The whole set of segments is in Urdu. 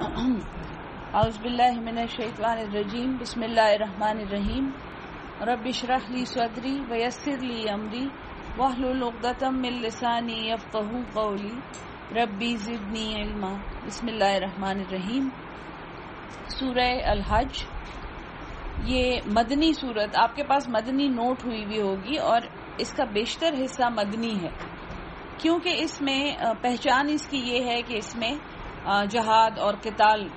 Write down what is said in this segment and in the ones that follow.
اعوذ باللہ من الشیطان الرجیم بسم اللہ الرحمن الرحیم رب اشرح لی صدری ویسر لی امری واحلل عقدۃ من لسانی یفقہوا قولی ربی زدنی علما۔ بسم اللہ الرحمن الرحیم۔ سورہ الحج یہ مدنی سورت، آپ کے پاس مدنی نوٹ ہوئی بھی ہوگی اور اس کا بیشتر حصہ مدنی ہے، کیونکہ اس میں پہچان اس کی یہ ہے کہ اس میں جہاد اور قتال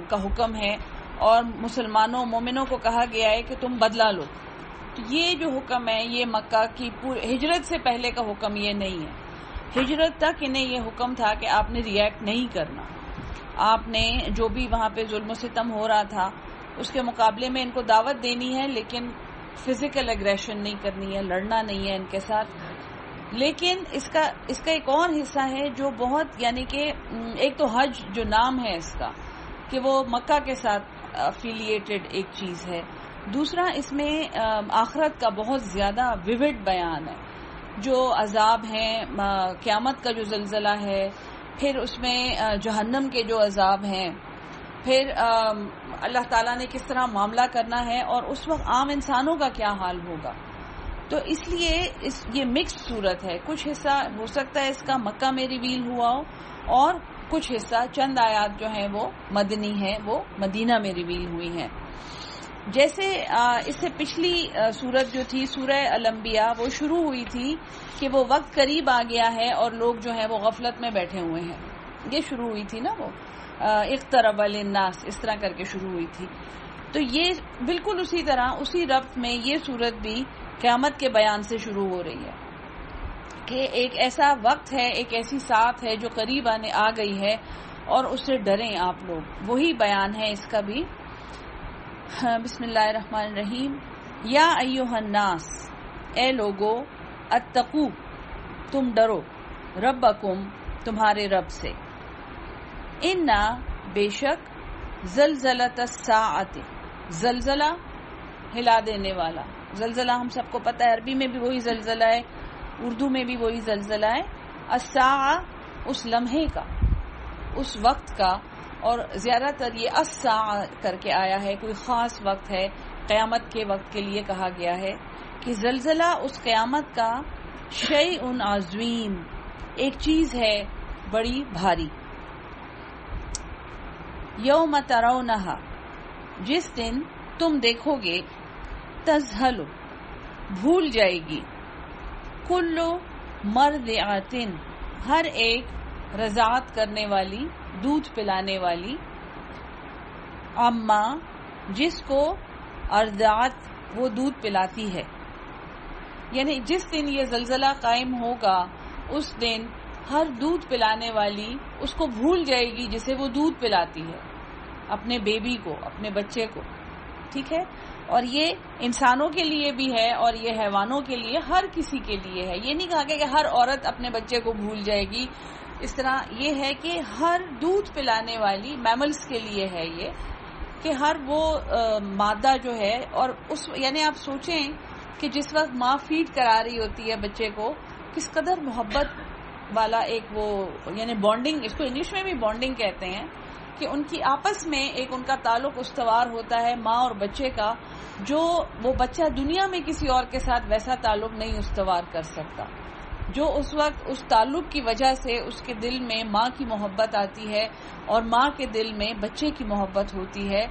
کا حکم ہے اور مسلمانوں مومنوں کو کہا گیا ہے کہ تم بدلہ لو۔ تو یہ جو حکم ہے یہ مکہ کی ہجرت سے پہلے کا حکم یہ نہیں ہے۔ ہجرت تک انہیں یہ حکم تھا کہ آپ نے ریئیکٹ نہیں کرنا، آپ نے جو بھی وہاں پہ ظلم و ستم ہو رہا تھا اس کے مقابلے میں ان کو دعوت دینی ہے، لیکن فزیکل اگریشن نہیں کرنی ہے، لڑنا نہیں ہے ان کے ساتھ۔ لیکن اس کا ایک اور حصہ ہے جو بہت، یعنی کہ ایک تو حج جو نام ہے اس کا کہ وہ مکہ کے ساتھ افیلیٹڈ ایک چیز ہے، دوسرا اس میں آخرت کا بہت زیادہ ویوڈ بیان ہے، جو عذاب ہیں، قیامت کا جو زلزلہ ہے، پھر اس میں جہنم کے جو عذاب ہیں، پھر اللہ تعالیٰ نے کس طرح معاملہ کرنا ہے اور اس وقت عام انسانوں کا کیا حال ہوگا۔ تو اس لیے یہ مکسڈ صورت ہے، کچھ حصہ ہو سکتا ہے اس کا مکہ میں ریویل ہوا ہو اور کچھ حصہ چند آیات جو ہیں وہ مدنی ہیں، وہ مدینہ میں ریویل ہوئی ہیں۔ جیسے اس سے پچھلی سورت جو تھی سورہ الانبیاء، وہ شروع ہوئی تھی کہ وہ وقت قریب آ گیا ہے اور لوگ جو ہیں وہ غفلت میں بیٹھے ہوئے ہیں، یہ شروع ہوئی تھی نا، وہ اقترب للناس اس طرح کر کے شروع ہوئی تھی۔ تو یہ بالکل اسی طرح اسی ربط میں یہ سورت بھی قیامت کے بیان سے شروع ہو رہی ہے کہ ایک ایسا وقت ہے، ایک ایسی ساتھ ہے جو قریب آ گئی ہے اور اس سے ڈریں آپ لوگ، وہی بیان ہے اس کا بھی۔ بسم اللہ الرحمن الرحیم۔ یا ایھا الناس، اے لوگو، اتقوا، تم ڈرو، ربکم، تمہارے رب سے، انا، بے شک، زلزلۃ الساعۃ، زلزلہ ہلا دینے والا، زلزلہ ہم سب کو پتہ ہے، عربی میں بھی وہی زلزلہ ہے، اردو میں بھی وہی زلزلہ ہے، الساعہ اس لمحے کا، اس وقت کا، اور زیادہ تر یہ الساعہ کر کے آیا ہے، کوئی خاص وقت ہے، قیامت کے وقت کے لیے کہا گیا ہے کہ زلزلہ اس قیامت کا شیء عظیم، ایک چیز ہے بڑی بھاری۔ یوم ترونہا، جس دن تم دیکھو گے، تذہل، بھول جائے گی، کل مرضعۃ، ہر ایک رضاعت کرنے والی، دودھ پلانے والی، عما، جس کو ارضعت، وہ دودھ پلاتی ہے۔ یعنی جس دن یہ زلزلہ قائم ہوگا اس دن ہر دودھ پلانے والی اس کو بھول جائے گی جسے وہ دودھ پلاتی ہے، اپنے بیبی کو، اپنے بچے کو، ٹھیک ہے۔ اور یہ انسانوں کے لیے بھی ہے اور یہ حیوانوں کے لیے، ہر کسی کے لیے ہے۔ یہ نہیں کہا گیا کہ ہر عورت اپنے بچے کو بھول جائے گی، اس طرح یہ ہے کہ ہر دودھ پلانے والی میملز کے لیے ہے یہ، کہ ہر وہ مادہ جو ہے، اور اس یعنی آپ سوچیں کہ جس وقت ماں فیڈ کرا رہی ہوتی ہے بچے کو، کس قدر محبت والا ایک وہ، یعنی بانڈنگ، اس کو انگلش میں بھی بانڈنگ کہتے ہیں، کہ ان کی آپس میں ایک ان کا تعلق استوار ہوتا ہے ماں اور بچے کا، جو وہ بچہ دنیا میں کسی اور کے ساتھ ویسا تعلق نہیں استوار کر سکتا، جو اس وقت اس تعلق کی وجہ سے اس کے دل میں ماں کی محبت آتی ہے اور ماں کے دل میں بچے کی محبت ہوتی ہے۔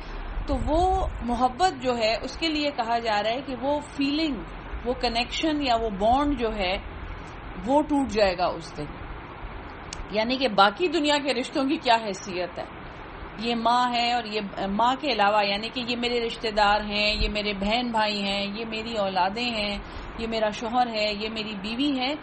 تو وہ محبت جو ہے اس کے لیے کہا جا رہا ہے کہ وہ فیلنگ، وہ کنیکشن یا وہ بانڈ جو ہے وہ ٹوٹ جائے گا اس دن۔ یعنی کہ باقی دنیا کے رشتوں کی کیا حیثیت ہے، یہ ماں ہے، اور یہ ماں کے علاوہ یعنی کہ یہ میرے رشتہ دار ہیں، یہ میرے بہن بھائی ہیں، یہ میری اولادیں ہیں، یہ میرا شوہر ہے، یہ میری بیوی ہے،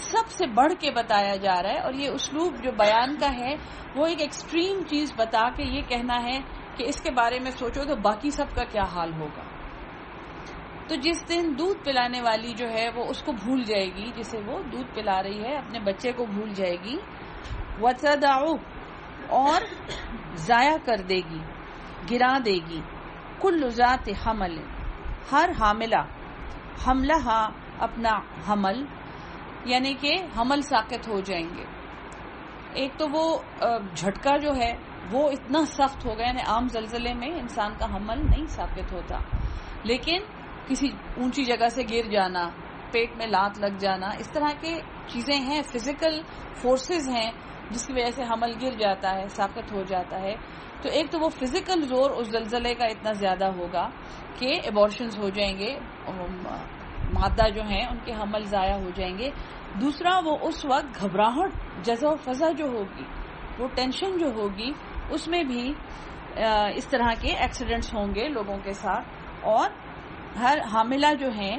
سب سے بڑھ کے بتایا جا رہا ہے۔ اور یہ اسلوب جو بیان کا ہے وہ ایک ایکسٹریم چیز بتا کے یہ کہنا ہے کہ اس کے بارے میں سوچو تو باقی سب کا کیا حال ہوگا۔ تو جس دن دودھ پلانے والی جو ہے وہ اس کو بھول جائے گی، جسے وہ دودھ پلا رہی ہے، اپنے بچے کو بھول جائے گی، وَتَدَعُ، اور ضائع کر دے گی، گرا دے گی، کل ذات حمل، ہر حاملہ، حملہ اپنا حمل، یعنی کہ حمل ساقط ہو جائیں گے۔ ایک تو وہ جھٹکا جو ہے وہ اتنا سخت ہو گیا، یعنی عام زلزلے میں انسان کا حمل نہیں ثابت ہوتا، لیکن کسی اونچی جگہ سے گر جانا، پیٹ میں لات لگ جانا، اس طرح کے چیزیں ہیں، فزیکل فورسز ہیں جس کی وجہ سے حمل گر جاتا ہے، ساقط ہو جاتا ہے. تو ایک تو وہ فزیکل زور اس زلزلے کا اتنا زیادہ ہوگا کہ ایبارشنز ہو جائیں گے، مادہ جو ہیں ان کے حمل ضائع ہو جائیں گے. دوسرا وہ اس وقت گھبراہٹ، جزع و فضا جو ہوگی، وہ ٹینشن جو ہوگی، اس میں بھی اس طرح کے ایکسیڈنٹس ہوں گے لوگوں کے ساتھ. اور ہر حاملہ جو ہیں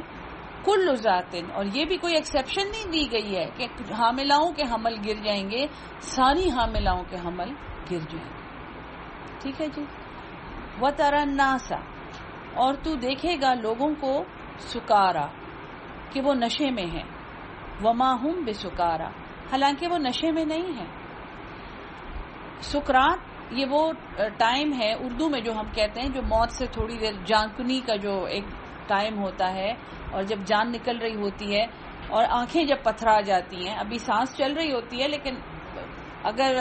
کل ذاتن، اور یہ بھی کوئی ایکسیپشن نہیں دی گئی ہے کہ حاملاؤں کے حمل گر جائیں گے، ساری حاملاؤں کے حمل گر جائیں گے. ٹھیک ہے جی. وَتَرَى النَّاسَ، اور تو دیکھے گا لوگوں کو سکارا، کہ وہ نشے میں ہیں. وَمَا هُمْ بِسُکارا، حالانکہ وہ نشے میں نہیں ہیں. سکرات یہ وہ ٹائم ہے اردو میں جو ہم کہتے ہیں، جو موت سے تھوڑی دیر، جانکنی کا جو ایک ٹائم ہوتا ہے، اور جب جان نکل رہی ہوتی ہے اور آنکھیں جب پتھرا جاتی ہیں، ابھی سانس چل رہی ہوتی ہے لیکن اگر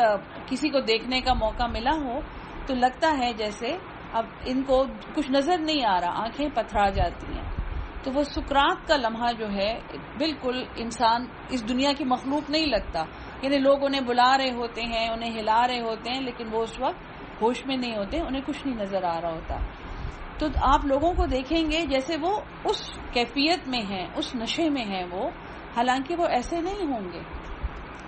کسی کو دیکھنے کا موقع ملا ہو تو لگتا ہے جیسے اب ان کو کچھ نظر نہیں آ رہا، آنکھیں پتھرا جاتی ہیں. تو وہ سکرات کا لمحہ جو ہے بالکل انسان اس دنیا کی مخلوق نہیں لگتا، یعنی لوگ انہیں بلا رہے ہوتے ہیں، انہیں ہلا رہے ہوتے ہیں، لیکن وہ اس وقت ہوش میں نہیں ہوتے، انہیں کچھ نہیں نظر آ رہا ہوتا. تو آپ لوگوں کو دیکھیں گے جیسے وہ اس کیفیت میں ہیں، اس نشے میں ہیں وہ، حالانکہ وہ ایسے نہیں ہوں گے.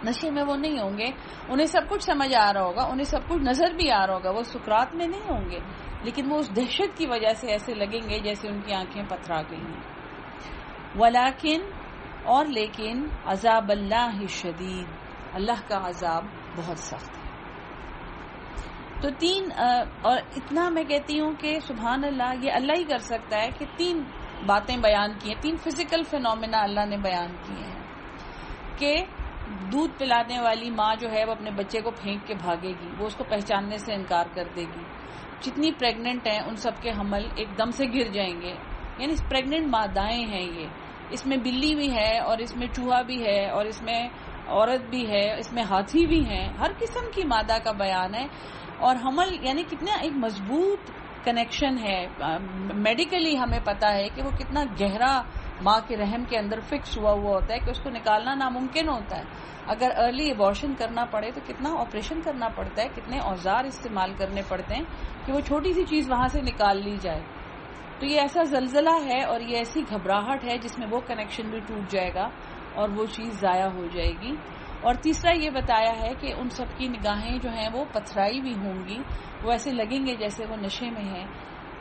نشے میں وہ نہیں ہوں گے، انہیں سب کچھ سمجھ آ رہا ہوگا، انہیں سب کچھ نظر بھی آ رہا ہوگا، وہ سکرات میں نہیں ہوں گے، لیکن وہ اس دہشت کی وجہ سے ایسے لگیں گے جیسے ان کی آنکھیں پتھرا گئی ہیں. ولیکن، اور لیکن، عذاب اللہ شدید، اللہ کا عذاب بہت سخت ہے. تو تین، اور اتنا میں کہتی ہوں کہ سبحان اللہ، یہ اللہ ہی کر سکتا ہے کہ تین باتیں بیان کی ہیں، تین فزیکل فینومینا اللہ نے بیان کیے ہیں کہ دودھ پلانے والی ماں جو ہے وہ اپنے بچے کو پھینک کے بھاگے گی، وہ اس کو پہچاننے سے انکار کر دے گی. جتنی پریگننٹ ہیں ان سب کے حمل ایک دم سے گر جائیں گے، یعنی پریگننٹ مادائیں ہیں یہ، اس میں بلی بھی ہے اور اس میں چوہا بھی ہے اور اس میں عورت بھی ہے، اس میں ہاتھی بھی ہیں، ہر قسم کی مادہ کا بیان ہے. اور حمل یعنی کتنا ایک مضبوط کنیکشن ہے، میڈیکلی ہمیں پتا ہے کہ وہ کتنا گہرا ماں کے رحم کے اندر فکس ہوا ہوتا ہے کہ اس کو نکالنا ناممکن ہوتا ہے. اگر ارلی ایبارشن کرنا پڑے تو کتنا آپریشن کرنا پڑتا ہے، کتنے اوزار استعمال کرنے پڑتے ہیں کہ وہ چھوٹی سی چیز وہاں سے نکال لی جائے. تو یہ ایسا زلزلہ ہے اور یہ ایسی گھبراہٹ ہے جس میں وہ کنیکشن بھی ٹوٹ جائے گا اور وہ چیز ضائع ہو جائے گی. اور تیسرا یہ بتایا ہے کہ ان سب کی نگاہیں جو ہیں وہ پتھرائی بھی ہوں گی، وہ ایسے لگیں گے جیسے وہ نشے میں ہیں.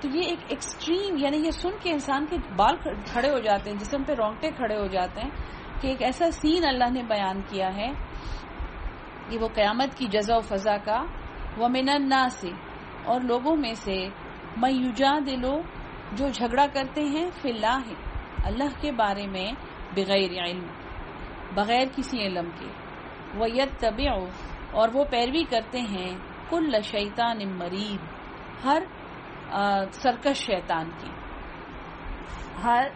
تو یہ ایک ایکسٹریم، یعنی یہ سن کے انسان کے بال کھڑے ہو جاتے ہیں، جسم پہ رونگٹے کھڑے ہو جاتے ہیں کہ ایک ایسا سین اللہ نے بیان کیا ہے کہ وہ قیامت کی جزا و فضا کا. وَمِنَ النَّاسِ، اور لوگوں میں سے، مَن یُجَادِلُ، جو جھگڑا کرتے ہیں، فِی اللَّہِ، اللہ کے بارے میں، بغیر علم، بغیر کسی علم کے. وَيَتَّبِعُ، اور وہ پیروی کرتے ہیں، کُلَّ شَیطَانٍ مَرِیدٍ، ہر سرکش شیطان کی، ہر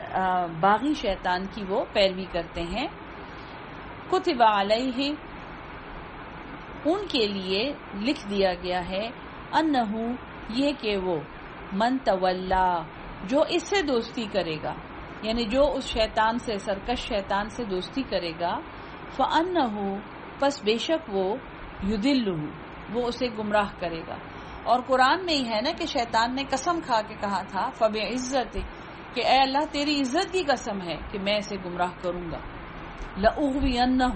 باغی شیطان کی وہ پیروی کرتے ہیں. کتب علیہ، ان کے لیے لکھ دیا گیا ہے، انہو، یہ کہ وہ، من تولا، جو اس سے دوستی کرے گا، یعنی جو اس شیطان سے، سرکش شیطان سے دوستی کرے گا، فانہو، پس بے شک وہ، یضلہ، وہ اسے گمراہ کرے گا. اور قرآن میں ہی ہے نا کہ شیطان نے قسم کھا کے کہا تھا، فبعزت، کہ اے اللہ تیری عزت کی قسم ہے کہ میں اسے گمراہ کروں گا. لأغوینہ،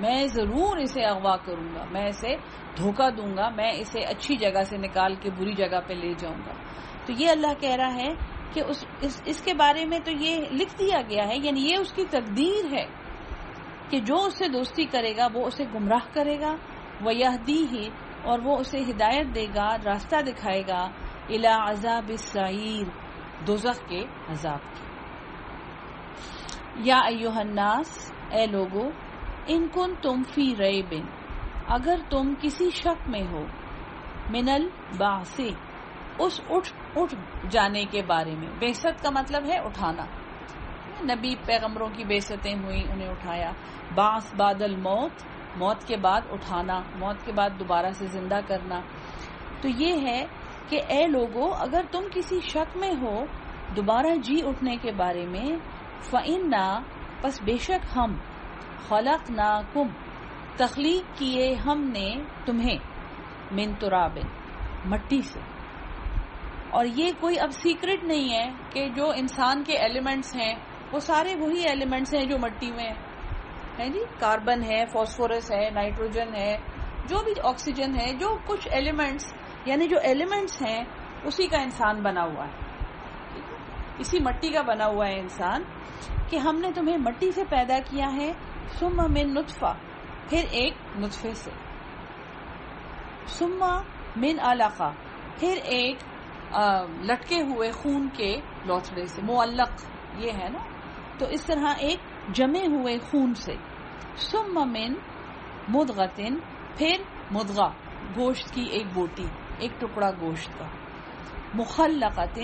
میں ضرور اسے اغوا کروں گا، میں اسے دھوکہ دوں گا، میں اسے اچھی جگہ سے نکال کے بری جگہ پہ لے جاؤں گا. تو یہ اللہ کہہ رہا ہے کہ اس کے بارے میں تو یہ لکھ دیا گیا ہے، یعنی یہ اس کی تقدیر ہے کہ جو اس سے دوستی کرے گا وہ اسے گمراہ کرے گا. وَيَهْدِيهِ، اور وہ اسے ہدایت دے گا، راستہ دکھائے گا، الی عذاب السعیر، دوزخ کے عذاب کی. یا ایھا الناس، اے لوگو، ان کنتم فی ریب، اگر تم کسی شک میں ہو، من البعث، اس اٹھ جانے کے بارے میں. بعثت کا مطلب ہے اٹھانا، نبی پیغمبروں کی بعثتیں ہوئیں، انہیں اٹھایا. بعث بعد الموت، موت کے بعد اٹھانا، موت کے بعد دوبارہ سے زندہ کرنا. تو یہ ہے کہ اے لوگو اگر تم کسی شک میں ہو دوبارہ جی اٹھنے کے بارے میں، فَإِنَّا پس بے شک ہم، خَلَقْنَاكُمْ تخلیق کیے ہم نے تمہیں، من تراب مٹی سے. اور یہ کوئی اب سیکرٹ نہیں ہے کہ جو انسان کے ایلیمنٹس ہیں وہ سارے وہی ایلیمنٹس ہیں جو مٹی میں ہیں جی. کاربن ہے، فاسفورس ہے، نائٹروجن ہے، جو بھی آکسیجن ہے، جو کچھ ایلیمنٹس یعنی جو ایلیمنٹس ہیں اسی کا انسان بنا ہوا ہے، اسی مٹی کا بنا ہوا ہے انسان. کہ ہم نے تمہیں مٹی سے پیدا کیا ہے، ثم من نطفہ پھر ایک نطفے سے، ثم من علقہ پھر ایک لٹکے ہوئے خون کے لوتھڑے سے، معلق یہ ہے نا، تو اس طرح ایک جمے ہوئے خون سے، ثم من مدغۃ پھر مدغہ گوشت کی ایک بوٹی، ایک ٹکڑا گوشت کا، مخلقۃ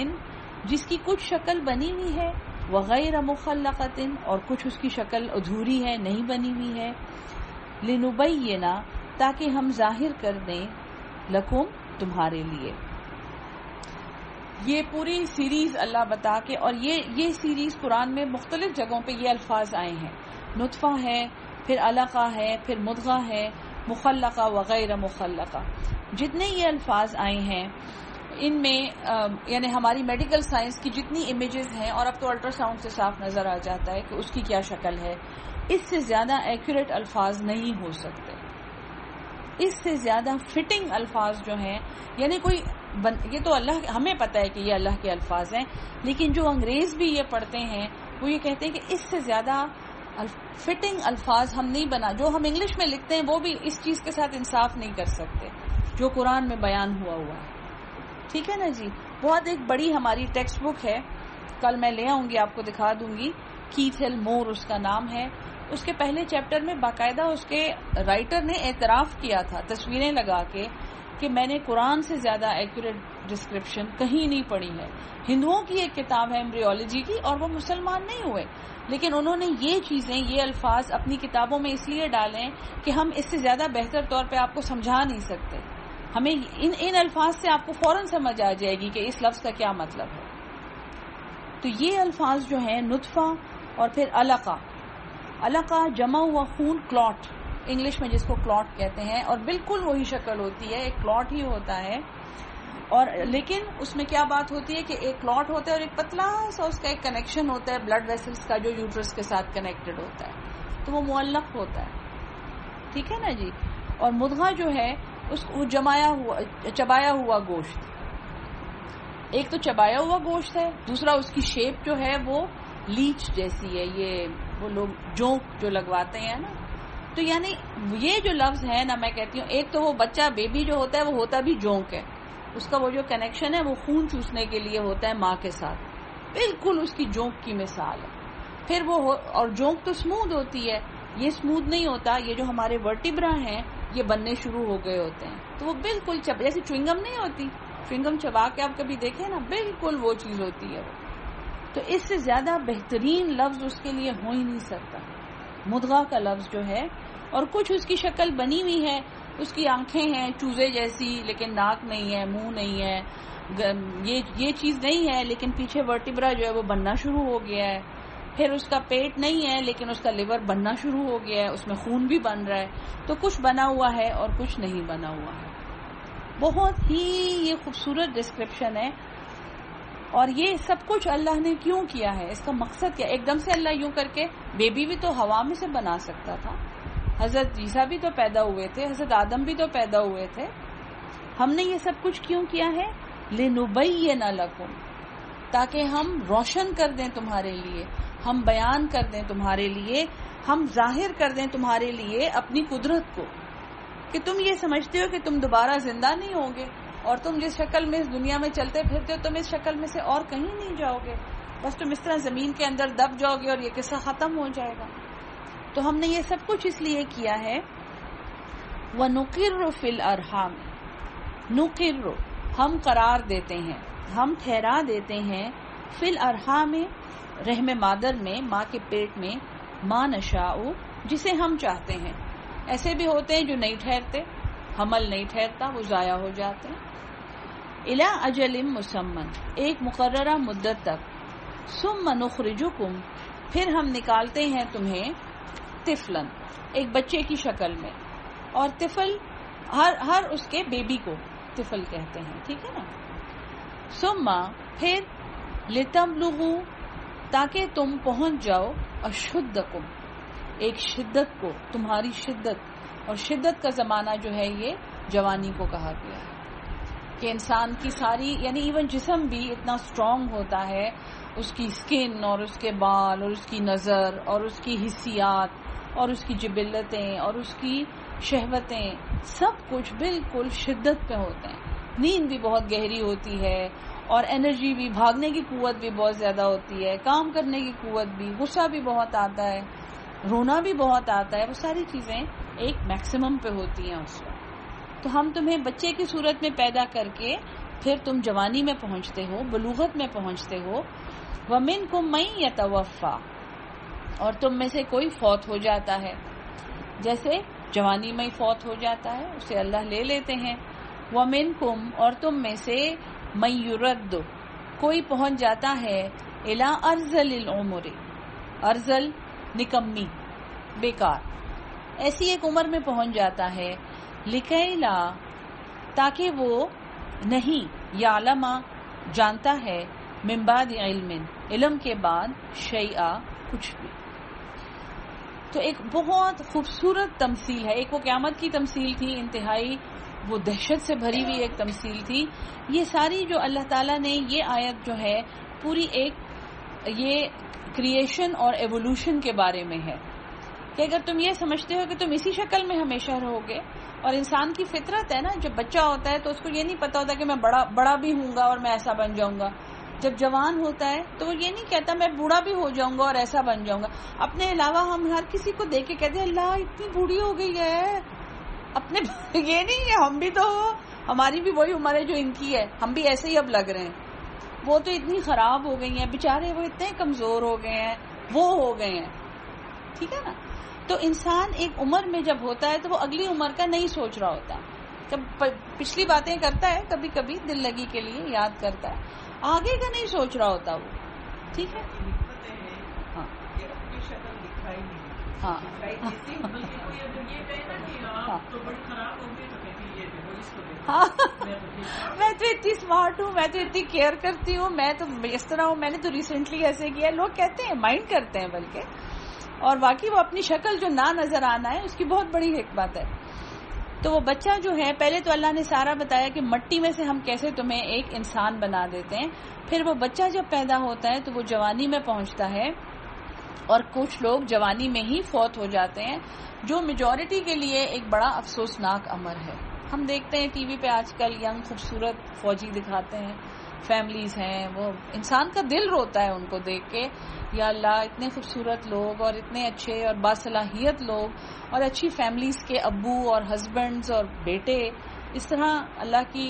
جس کی کچھ شکل بنی ہوئی ہے، وغیر مخلقۃ اور کچھ اس کی شکل ادھوری ہے، نہیں بنی ہوئی ہے، لنبینا تاکہ ہم ظاہر کر دیں، لکم تمہارے لیے. یہ پوری سیریز اللہ بتا کے، اور یہ سیریز قرآن میں مختلف جگہوں پہ یہ الفاظ آئے ہیں، نطفہ ہے، پھر علقہ ہے، پھر مدغہ ہے، مخلقہ وغیر مخلقہ. جتنے یہ الفاظ آئے ہیں ان میں یعنی ہماری میڈیکل سائنس کی جتنی امیجز ہیں، اور اب تو الٹرا ساؤنڈ سے صاف نظر آ جاتا ہے کہ اس کی کیا شکل ہے، اس سے زیادہ ایکوریٹ الفاظ نہیں ہو سکتے، اس سے زیادہ فٹنگ الفاظ جو ہیں، یعنی کوئی یہ تو اللہ ہمیں پتہ ہے کہ یہ اللہ کے الفاظ ہیں، لیکن جو انگریز بھی یہ پڑھتے ہیں وہ یہ کہتے ہیں کہ اس سے زیادہ فٹنگ الفاظ ہم نہیں بنا، جو ہم انگلش میں لکھتے ہیں وہ بھی اس چیز کے ساتھ انصاف نہیں کر سکتے جو قرآن میں بیان ہوا ہے. ٹھیک ہے نا جی. بہت ایک بڑی ہماری ٹیکسٹ بک ہے، کل میں لے آؤں گی، آپ کو دکھا دوں گی، کیتھ ہل مور اس کا نام ہے. اس کے پہلے چیپٹر میں باقاعدہ اس کے رائٹر نے اعتراف کیا تھا تصویریں لگا کے کہ میں نے قرآن سے زیادہ ایکوریٹ ڈسکرپشن کہیں نہیں پڑھی ہے. ہندوؤں کی ایک کتاب ہے ایمبریولوجی کی، اور وہ مسلمان نہیں ہوئے، لیکن انہوں نے یہ چیزیں، یہ الفاظ اپنی کتابوں میں اس لیے ڈالیں کہ ہم اس سے زیادہ بہتر طور پہ آپ کو سمجھا نہیں سکتے. ہمیں ان الفاظ سے آپ کو فوراً سمجھ آ جائے گی کہ اس لفظ کا کیا مطلب ہے. تو یہ الفاظ جو ہیں نطفہ اور پھر علقہ، علقہ جمع ہوا خون، کلاٹ انگلش میں جس کو کلاٹ کہتے ہیں، اور بالکل وہی شکل ہوتی ہے، ایک کلاٹ ہی ہوتا ہے. اور لیکن اس میں کیا بات ہوتی ہے کہ ایک کلاٹ ہوتا ہے اور ایک پتلا سا اس کا ایک کنیکشن ہوتا ہے بلڈ ویسلز کا جو یوٹرس کے ساتھ کنیکٹڈ ہوتا ہے، تو وہ معلق ہوتا ہے. ٹھیک ہے نا جی. اور مدغہ جو ہے اس کو چبایا ہوا گوشت، ایک تو چبایا ہوا گوشت ہے، دوسرا اس کی شیپ جو ہے وہ لیچ جیسی ہے، یہ وہ لوگ جونک جو لگواتے ہیں نا. تو یعنی یہ جو لفظ ہے نا، میں کہتی ہوں ایک تو وہ بچہ بیبی جو ہوتا ہے وہ ہوتا بھی جونک ہے، اس کا وہ جو کنیکشن ہے وہ خون چوسنے کے لیے ہوتا ہے ماں کے ساتھ، بالکل اس کی جونک کی مثال ہے. پھر وہ اور جونک تو سموتھ ہوتی ہے، یہ سموتھ نہیں ہوتا، یہ جو ہمارے ورٹیبرا ہیں یہ بننے شروع ہو گئے ہوتے ہیں. تو وہ بالکل جیسے چوئنگم نہیں ہوتی، چوئنگم چبا کے آپ کبھی دیکھیں نا، بالکل وہ چیز ہوتی ہے وہ. تو اس سے زیادہ بہترین لفظ اس کے لیے ہو ہی نہیں سکتا مدغہ کا لفظ جو ہے. اور کچھ اس کی شکل بنی ہوئی ہے، اس کی آنکھیں ہیں چوزے جیسی لیکن ناک نہیں ہے، منہ نہیں ہے، یہ چیز نہیں ہے، لیکن پیچھے ورٹیبرا جو ہے وہ بننا شروع ہو گیا ہے. پھر اس کا پیٹ نہیں ہے لیکن اس کا لیور بننا شروع ہو گیا ہے، اس میں خون بھی بن رہا ہے. تو کچھ بنا ہوا ہے اور کچھ نہیں بنا ہوا ہے. بہت ہی یہ خوبصورت ڈسکرپشن ہے. اور یہ سب کچھ اللہ نے کیوں کیا ہے، اس کا مقصد کیا؟ ایک دم سے اللہ یوں کر کے بیبی بھی تو ہوا میں سے بنا سکتا تھا، حضرت عیسیٰ بھی تو پیدا ہوئے تھے، حضرت آدم بھی تو پیدا ہوئے تھے. ہم نے یہ سب کچھ کیوں کیا ہے؟ لِنُبَيِّنَ لَكُمْ تاکہ ہم روشن کر دیں تمہارے لیے، ہم بیان کر دیں تمہارے لیے، ہم ظاہر کر دیں تمہارے لیے اپنی قدرت کو، کہ تم یہ سمجھتے ہو کہ تم دوبارہ زندہ نہیں ہوگے، اور تم جس شکل میں اس دنیا میں چلتے پھرتے ہو تم اس شکل میں سے اور کہیں نہیں جاؤ گے، بس تم اس طرح زمین کے اندر دب جاؤ گے اور یہ قصہ ختم ہو جائے گا. تو ہم نے یہ سب کچھ اس لیے کیا ہے. وَنُقِرُّ فِي الْأَرْحَامِ نُقِرُّ ہم قرار دیتے ہیں، ہم ٹھہرا دیتے ہیں، فی الارحام رحم مادر میں، ماں کے پیٹ میں، ما نشاء جسے ہم چاہتے ہیں. ایسے بھی ہوتے ہیں جو نہیں ٹھہرتے، حمل نہیں ٹھہرتا، وہ ضائع ہو جاتے ہیں. الی اجل مسمى، ایک مقررہ مدت تک، ثم نخرجکم، پھر ہم نکالتے ہیں تمہیں، طفلا، ایک بچے کی شکل میں، اور طفل ہر اس کے بیبی کو طفل کہتے ہیں، ٹھیک ہے نا. ثم، پھر، لتبلغوا، تاکہ تم پہنچ جاؤ، اشدکم، ایک شدت کو، تمہاری شدت، اور شدت کا زمانہ جو ہے یہ جوانی کو کہا گیا ہے کہ انسان کی ساری، یعنی ایون جسم بھی اتنا اسٹرانگ ہوتا ہے، اس کی سکن اور اس کے بال اور اس کی نظر اور اس کی حسیات اور اس کی جبلتیں اور اس کی شہوتیں، سب کچھ بالکل شدت پہ ہوتے ہیں. نیند بھی بہت گہری ہوتی ہے، اور انرجی بھی، بھاگنے کی قوت بھی بہت زیادہ ہوتی ہے، کام کرنے کی قوت بھی، غصہ بھی بہت آتا ہے، رونا بھی بہت آتا ہے، وہ ساری چیزیں ایک میکسیمم پہ ہوتی ہیں اس وقت. تو ہم تمہیں بچے کی صورت میں پیدا کر کے پھر تم جوانی میں پہنچتے ہو، بلوغت میں پہنچتے ہو. وَمِنْكُمْ مَن يَتَوَفَّى، اور تم میں سے کوئی فوت ہو جاتا ہے، جیسے جوانی میں فوت ہو جاتا ہے اسے اللہ لے لیتے ہیں. وَمِنْكُمْ، اور تم میں سے، مَن يُرَدُّ، کوئی پہنچ جاتا ہے، اِلَىٰ أَرْذَلِ الْعُمُرِ، ارذل، نکمی، بیکار، ایسی ایک عمر میں پہنچ جاتا ہے، لِكَيْ لَا، تاکہ وہ نہیں، یعلم، جانتا ہے، من بعد علم، علم کے بعد، شیئا، کچھ بھی. تو ایک بہت خوبصورت تمثیل ہے. ایک وہ قیامت کی تمثیل تھی، انتہائی وہ دہشت سے بھری ہوئی ایک تمثیل تھی. یہ ساری جو اللہ تعالیٰ نے، یہ آیت جو ہے پوری ایک یہ کریشن اور ایوولوشن کے بارے میں ہے کہ اگر تم یہ سمجھتے ہو کہ تم اسی شکل میں ہمیشہ رہو گے، اور انسان کی فطرت ہے نا، جب بچہ ہوتا ہے تو اس کو یہ نہیں پتا ہوتا کہ میں بڑا بھی ہوں گا اور میں ایسا بن جاؤں گا. جب جوان ہوتا ہے تو وہ یہ نہیں کہتا میں بوڑھا بھی ہو جاؤں گا اور ایسا بن جاؤں گا. اپنے علاوہ ہم ہر کسی کو دیکھ کے کہتے ہیں اللہ اتنی بوڑھی ہو گئی ہے، اپنے یہ نہیں ہے، ہم بھی تو، ہماری بھی وہی عمر ہے جو ان کی ہے، ہم بھی ایسے ہی اب لگ رہے ہیں. وہ تو اتنی خراب ہو گئی ہیں بیچارے، وہ اتنے کمزور ہو گئے ہیں، وہ ہو گئے ہیں، ٹھیک ہے نا. تو انسان ایک عمر میں جب ہوتا ہے تو وہ اگلی عمر کا نہیں سوچ رہا ہوتا. جب پچھلی باتیں کرتا ہے کبھی کبھی دل لگی کے لیے یاد کرتا ہے، آگے کا نہیں سوچ رہا ہوتا وہ، ٹھیک ہے. ہاں ہاں ہاں میں تو اتنی اسمارٹ ہوں، میں تو اتنی کیئر کرتی ہوں، میں تو اس طرح ہوں، میں نے تو ریسنٹلی ایسے کیا. لوگ کہتے ہیں، مائنڈ کرتے ہیں بلکہ، اور واقعی وہ اپنی شکل جو نہ نظر آنا ہے اس کی بہت بڑی حکمت ہے. تو وہ بچہ جو ہے، پہلے تو اللہ نے سارا بتایا کہ مٹی میں سے ہم کیسے تمہیں ایک انسان بنا دیتے ہیں. پھر وہ بچہ جب پیدا ہوتا ہے تو وہ جوانی میں پہنچتا ہے، اور کچھ لوگ جوانی میں ہی فوت ہو جاتے ہیں، جو میجورٹی کے لیے ایک بڑا افسوسناک امر ہے. ہم دیکھتے ہیں ٹی وی پہ آج کل ینگ خوبصورت فوجی دکھاتے ہیں، فیملیز ہیں، وہ انسان کا دل روتا ہے ان کو دیکھ کے. یا اللہ، اتنے خوبصورت لوگ اور اتنے اچھے اور باصلاحیت لوگ اور اچھی فیملیز کے ابو اور ہسبینڈز اور بیٹے اس طرح اللہ کی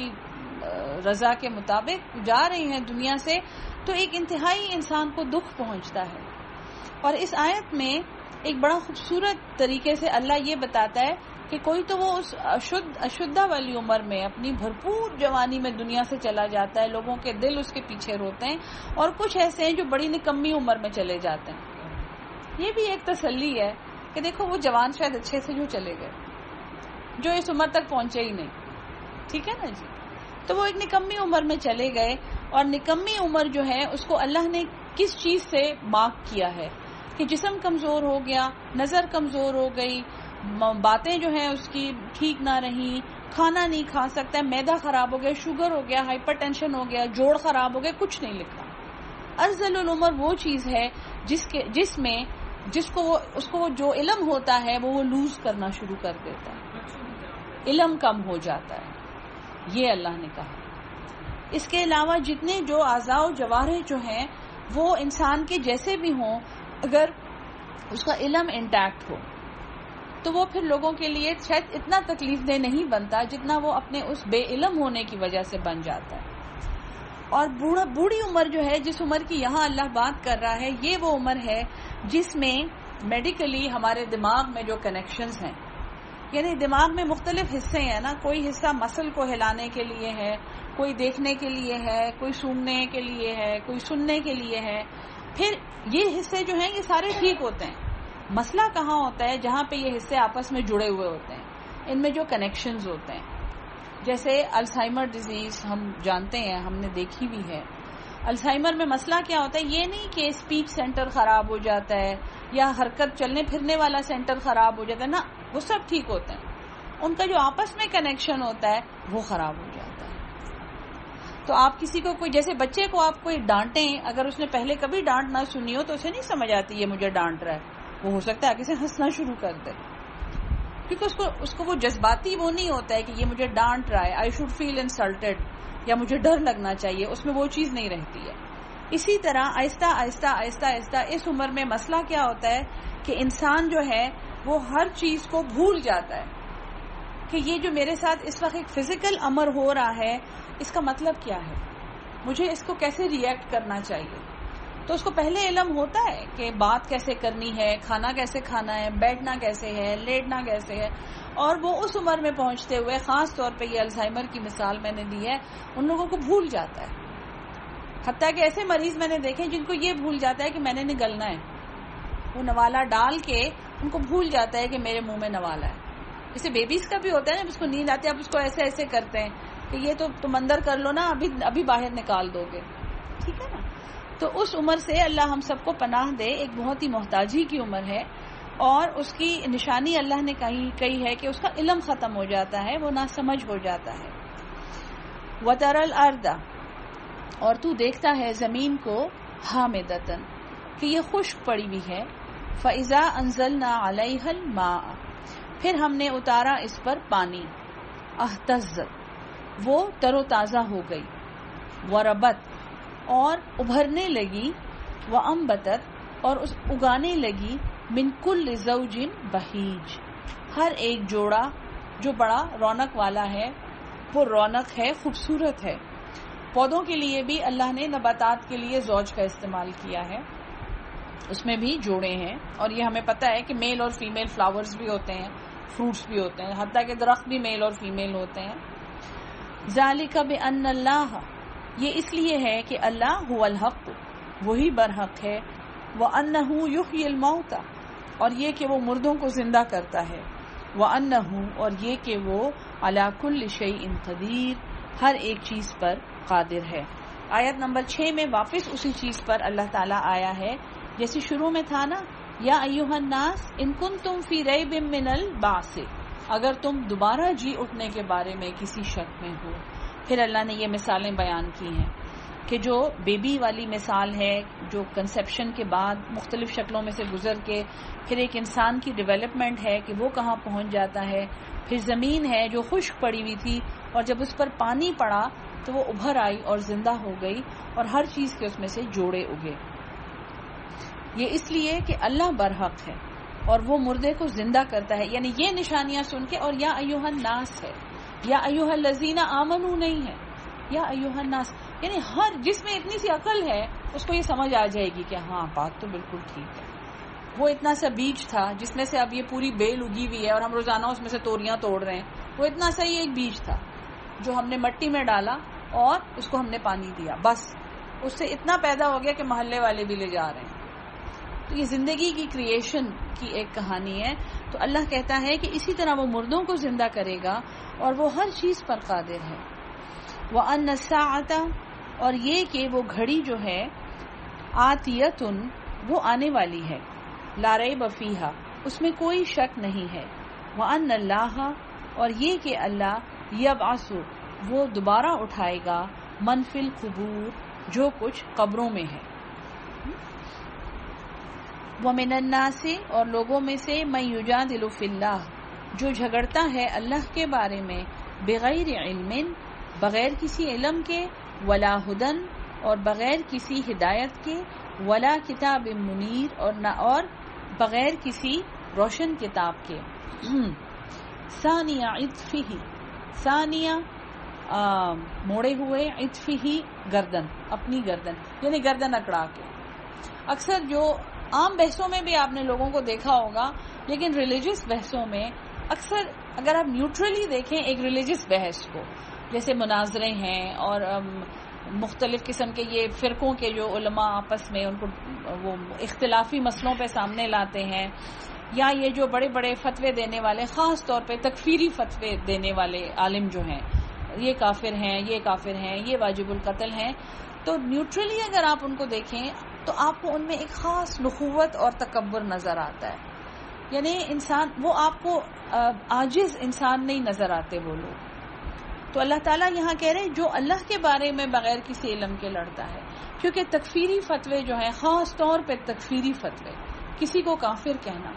رضا کے مطابق جا رہے ہیں دنیا سے، تو ایک انتہائی انسان کو دکھ پہنچتا ہے. اور اس آیت میں ایک بڑا خوبصورت طریقے سے اللہ یہ بتاتا ہے کہ کوئی تو وہ اس اشدھا والی عمر میں اپنی بھرپور جوانی میں دنیا سے چلا جاتا ہے، لوگوں کے دل اس کے پیچھے روتے ہیں، اور کچھ ایسے ہیں جو بڑی نکمی عمر میں چلے جاتے ہیں. یہ بھی ایک تسلی ہے کہ دیکھو وہ جوان شاید اچھے سے جو چلے گئے، جو اس عمر تک پہنچے ہی نہیں، ٹھیک ہے نا جی. تو وہ ایک نکمی عمر میں چلے گئے، اور نکمی عمر جو ہے اس کو اللہ نے کس چیز سے مارک کیا ہے کہ جسم کمزور ہو گیا، نظر کمزور ہو گئی، باتیں جو ہیں اس کی ٹھیک نہ رہی، کھانا نہیں کھا سکتا، معدہ خراب ہو گیا، شوگر ہو گیا، ہائپر ٹینشن ہو گیا، جوڑ خراب ہو گیا، کچھ نہیں لکھا. ارذل العمر وہ چیز ہے جس کو جو علم ہوتا ہے وہ لوز کرنا شروع کر دیتا ہے، علم کم ہو جاتا ہے، یہ اللہ نے کہا. اس کے علاوہ جتنے جو اعضاء و جوارح جو ہیں وہ انسان کے جیسے بھی ہوں، اگر اس کا علم انٹیکٹ ہو تو وہ پھر لوگوں کے لیے شاید اتنا تکلیف دہ نہیں بنتا جتنا وہ اپنے اس بے علم ہونے کی وجہ سے بن جاتا ہے. اور بوڑھی عمر جو ہے، جس عمر کی یہاں اللہ بات کر رہا ہے، یہ وہ عمر ہے جس میں میڈیکلی ہمارے دماغ میں جو کنیکشنز ہیں یعنی دماغ میں مختلف حصے ہیں نا، کوئی حصہ مسل کو ہلانے کے لیے ہے، کوئی دیکھنے کے لیے ہے، کوئی سونگنے کے لیے ہے، کوئی سننے کے لیے ہے. پھر یہ حصے جو ہیں یہ سارے ٹھیک ہوتے ہیں. مسئلہ کہاں ہوتا ہے؟ جہاں پہ یہ حصے آپس میں جڑے ہوئے ہوتے ہیں، ان میں جو کنیکشنز ہوتے ہیں. جیسے الزائمر ڈیزیز ہم جانتے ہیں، ہم نے دیکھی بھی ہے. الزائمر میں مسئلہ کیا ہوتا ہے؟ یہ نہیں کہ اسپیچ سینٹر خراب ہو جاتا ہے یا حرکت چلنے پھرنے والا سینٹر خراب ہو جاتا ہے، نا، وہ سب ٹھیک ہوتے ہیں. ان کا جو آپس میں کنیکشن ہوتا ہے وہ خراب ہو جاتا ہے. تو آپ کسی کو کوئی، جیسے بچے کو آپ کوئی ڈانٹیں، اگر اس نے پہلے کبھی ڈانٹ نہ سنی ہو تو اسے نہیں سمجھ آتی یہ مجھے ڈانٹ رہا ہے. وہ ہو سکتا ہے آگے سے ہنسنا شروع کر دے، کیونکہ اس کو وہ جذباتی وہ نہیں ہوتا ہے کہ یہ مجھے ڈانٹ رہا ہے، آئی شوڈ فیل انسلٹڈ یا مجھے ڈر لگنا چاہیے، اس میں وہ چیز نہیں رہتی ہے. اسی طرح آہستہ آہستہ آہستہ آہستہ اس عمر میں مسئلہ کیا ہوتا ہے کہ انسان جو ہے وہ ہر چیز کو بھول جاتا ہے کہ یہ جو میرے ساتھ اس وقت ایک فزیکل امر ہو رہا ہے اس کا مطلب کیا ہے، مجھے اس کو کیسے ری ایکٹ کرنا چاہیے. تو اس کو پہلے علم ہوتا ہے کہ بات کیسے کرنی ہے، کھانا کیسے کھنا ہے، بیٹھنا کیسے ہے، لیٹنا کیسے ہے. اور وہ اس عمر میں پہنچتے ہوئے، خاص طور پہ یہ الزائمر کی مثال میں نے دی ہے، ان لوگوں کو بھول جاتا ہے. حتیٰ کہ ایسے مریض میں نے دیکھے جن کو یہ بھول جاتا ہے کہ میں نے نگلنا ہے، وہ نوالا ڈال کے ان کو بھول جاتا ہے کہ میرے منہ میں نوالا ہے. جیسے بیبیز کا بھی ہوتا ہے نا، جب اس کو نیند آتی ہے اب اس کو ایسے ایسے کرتے ہیں کہ یہ تو تم اندر کر لو نا، ابھی باہر نکال دو گے، ٹھیک ہے نا. تو اس عمر سے اللہ ہم سب کو پناہ دے. ایک بہت ہی محتاجی کی عمر ہے، اور اس کی نشانی اللہ نے کہی ہے کہ اس کا علم ختم ہو جاتا ہے، وہ ناسمجھ ہو جاتا ہے. وَتَرَى الْأَرْضَ، اور تو دیکھتا ہے زمین کو، حامدتن، کہ یہ خشک پڑی ہوئی ہے. فَإِذَا أَنزَلْنَا عَلَيْهَا الْمَاءَ، پھر ہم نے اتارا اس پر پانی. اہتزت، وہ تر و تازہ ہو گئی. وربت، اور ابھرنے لگی. وانبتت، اور اگانے لگی. من کل زوج بہیج، ہر ایک جوڑا جو بڑا رونق والا ہے، وہ رونق ہے، خوبصورت ہے. پودوں کے لیے بھی اللہ نے نباتات کے لیے زوج کا استعمال کیا ہے، اس میں بھی جوڑے ہیں. اور یہ ہمیں پتہ ہے کہ میل اور فیمیل فلاورز بھی ہوتے ہیں، فروٹس بھی ہوتے ہیں، حتیٰ کہ درخت بھی میل اور فیمیل ہوتے ہیں. ذالک بان اللہ، یہ اس لیے ہے کہ اللہ هو الحق، وہی برحق ہے. وانہ یحیی الموتى، اور یہ کہ وہ مردوں کو زندہ کرتا ہے. وانہ، اور یہ کہ وہ علی کل شیء قدیر، ہر ایک چیز پر قادر ہے. آیت نمبر 6 میں واپس اسی چیز پر اللہ تعالیٰ آیا ہے جیسے شروع میں تھا نا، یا ایھا الناس ان کنتم فی ریب من البعث، اگر تم دوبارہ جی اٹھنے کے بارے میں کسی شک میں ہو. پھر اللہ نے یہ مثالیں بیان کی ہیں کہ جو بیبی والی مثال ہے، جو کنسیپشن کے بعد مختلف شکلوں میں سے گزر کے پھر ایک انسان کی ڈیولپمنٹ ہے کہ وہ کہاں پہنچ جاتا ہے. پھر زمین ہے جو خشک پڑی ہوئی تھی، اور جب اس پر پانی پڑا تو وہ ابھر آئی اور زندہ ہو گئی، اور ہر چیز کے اس میں سے جوڑے اگے. یہ اس لیے کہ اللہ برحق ہے اور وہ مردے کو زندہ کرتا ہے. یعنی یہ نشانیاں سن کے، اور یا ایھا الناس ہے، یا ایھا الذین آمنوا نہیں ہے، یا ایھا الناس، یعنی ہر جس میں اتنی سی عقل ہے اس کو یہ سمجھ آ جائے گی کہ ہاں بات تو بالکل ٹھیک ہے. وہ اتنا سا بیج تھا جس میں سے اب یہ پوری بیل اگی ہوئی ہے اور ہم روزانہ اس میں سے توریاں توڑ رہے ہیں. وہ اتنا سا ہی ایک بیج تھا جو ہم نے مٹی میں ڈالا اور اس کو ہم نے پانی دیا، بس اس سے اتنا پیدا ہو گیا کہ محلے والے بھی لے جا رہے ہیں. تو یہ زندگی کی کریشن کی ایک کہانی ہے. تو اللہ کہتا ہے کہ اسی طرح وہ مردوں کو زندہ کرے گا اور وہ ہر چیز پر قادر ہے. وَأَنَّ السَّاعَةَ، اور یہ کہ وہ گھڑی جو ہے، آتیتن، وہ آنے والی ہے، لا ریب فیہا، اس میں کوئی شک نہیں ہے. وَأَنَّ اللَّهَ، اور یہ کہ اللہ، یبعث، وہ دوبارہ اٹھائے گا، من فی القبور، جو کچھ قبروں میں ہے. وَمِنَ النَّاسِ، اور لوگوں میں سے، مَن یُجادل فی اللہ، جو جھگڑتا ہے اللہ کے بارے میں، بغیر علم، بغیر کسی علم کے، ولا ہدن، اور بغیر کسی ہدایت کے، ولا کتاب منیر، اور بغیر کسی روشن کتاب کے. ثانیہ عطفہ، ثانیہ موڑے ہوئے، عطفہ گردن، اپنی گردن، یعنی گردن اکڑا کے. اکثر جو عام بحثوں میں بھی آپ نے لوگوں کو دیکھا ہوگا، لیکن ریلیجس بحثوں میں اکثر اگر آپ نیوٹرلی دیکھیں ایک ریلیجس بحث کو، جیسے مناظرے ہیں اور مختلف قسم کے یہ فرقوں کے جو علماء آپس میں ان کو وہ اختلافی مسئلوں پہ سامنے لاتے ہیں، یا یہ جو بڑے بڑے فتوے دینے والے، خاص طور پہ تکفیری فتوے دینے والے عالم جو ہیں، یہ کافر ہیں، یہ کافر ہیں، یہ واجب القتل ہیں، تو نیوٹرلی اگر آپ ان کو دیکھیں تو آپ کو ان میں ایک خاص نخوت اور تکبر نظر آتا ہے. یعنی انسان، وہ آپ کو عاجز انسان نہیں نظر آتے وہ لوگ. تو اللہ تعالیٰ یہاں کہہ رہے جو اللہ کے بارے میں بغیر کسی علم کے لڑتا ہے، کیونکہ تکفیری فتوے جو ہیں، خاص طور پہ تکفیری فتوے، کسی کو کافر کہنا،